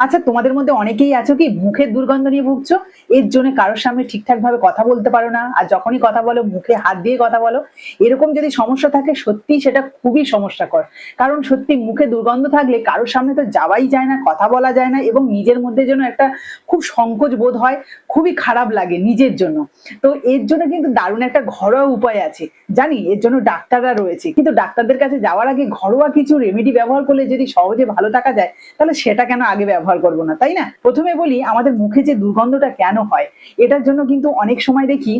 আচ্ছা, তোমাদের মধ্যে অনেকেই আছো কি মুখের দুর্গন্ধ নিয়ে ভুগছো, এর জন্য কারোর সামনে ঠিকঠাক ভাবে কথা বলতে পারো না, আর যখনই কথা বলো মুখে হাত দিয়ে কথা বলো। এরকম যদি সমস্যা থাকে সত্যি সেটা খুবই সমস্যাকর। কারণ সত্যি মুখে দুর্গন্ধ থাকলে কারোর সামনে তো যাওয়াই যায় না, কথা বলা যায় না, এবং নিজের মধ্যে যেন একটা খুব সংকোচ বোধ হয়, খুবই খারাপ লাগে নিজের জন্য। তো এর জন্য কিন্তু দারুণ একটা ঘরোয়া উপায় আছে। জানি এর জন্য ডাক্তাররা রয়েছে, কিন্তু ডাক্তারদের কাছে যাওয়ার আগে ঘরোয়া কিছু রেমেডি ব্যবহার করলে যদি সহজে ভালো থাকা যায়, তাহলে সেটা কেন আগে ব্যবহার করবো না, তাই না? প্রথমে বলি আমাদের মুখে যে দুর্গন্ধটা কেন হয়। এটার জন্য কিন্তু অনেক সময় দেখি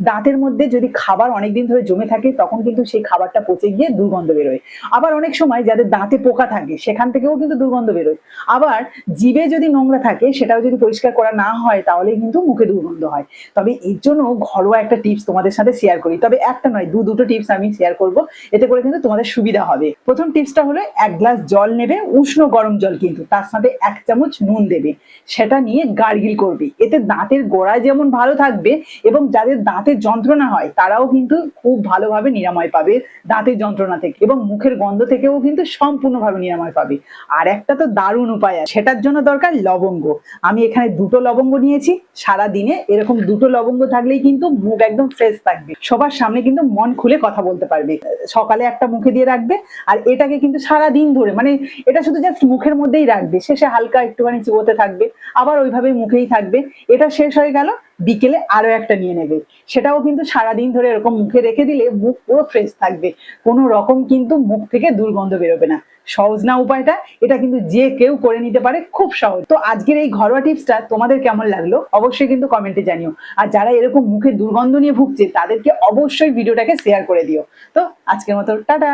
দাঁতের মধ্যে যদি খাবার অনেকদিন ধরে জমে থাকে তখন কিন্তু সেই খাবারটা পচে গিয়ে দুর্গন্ধ বেরোয়। আবার অনেক সময় যাদের দাঁতে পোকা থাকে সেখান থেকেও কিন্তু দুর্গন্ধ বেরোয়। আবার জিভে যদি নোংরা থাকে সেটাও যদি পরিষ্কার করা না হয় তাহলে কিন্তু মুখে দুর্গন্ধ হয়। তবে এর জন্য ঘরোয়া একটা টিপস তোমাদের সাথে শেয়ার করি, তবে একটা নয় দুটো টিপস আমি শেয়ার করব, এতে করে কিন্তু তোমাদের সুবিধা হবে। প্রথম টিপসটা হলো 1 গ্লাস জল নেবে, উষ্ণ গরম জল, কিন্তু তার সাথে 1 চামচ নুন দেবে, সেটা নিয়ে গার্গিল করবে। এতে দাঁতের গোড়া যেমন ভালো থাকবে এবং যাদের দাঁতের যন্ত্রণা হয় তারাও কিন্তু খুব ভালোভাবে নিরাময় পাবে দাঁতের যন্ত্রণা থেকে, এবং মুখের গন্ধ থেকেও কিন্তু সম্পূর্ণভাবে নিরাময় পাবে। আর একটা তো দারুণ উপায় আছে, সেটার জন্য দরকার লবঙ্গ। আমি এখানে 2টো লবঙ্গ নিয়েছি। সারা দিনে এরকম 2টো লবঙ্গ থাকলেই কিন্তু মুখ একদম ফ্রেশ থাকবে, সবার সামনে কিন্তু মন খুলে কথা বলতে পারবে। সকালে একটা মুখে দিয়ে রাখবে, আর এটাকে কিন্তু সারা দিন ধরে, মানে এটা শুধু জাস্ট মুখের মধ্যেই রাখবে, শেষে হালকা একটুখানি চিবোতে থাকবে, আবার ওইভাবেই মুখেই থাকবে। এটা শেষ হয়ে গেল, বিকেলে আরো একটা নিয়ে নেবে, সেটাও কিন্তু সারাদিন ধরে এরকম মুখে রেখে দিলে মুখ পুরো ফ্রেশ থাকবে, কোনো রকম কিন্তু মুখ থেকে দুর্গন্ধ বেরোবে না। সহজ না উপায়টা? এটা কিন্তু যে কেউ করে নিতে পারে, খুব সহজ। তো আজকের এই ঘরোয়া টিপসটা তোমাদের কেমন লাগলো অবশ্যই কিন্তু কমেন্টে জানিও। আর যারা এরকম মুখের দুর্গন্ধ নিয়ে ভুগছে তাদেরকে অবশ্যই ভিডিওটাকে শেয়ার করে দিও। তো আজকের মতো টাটা।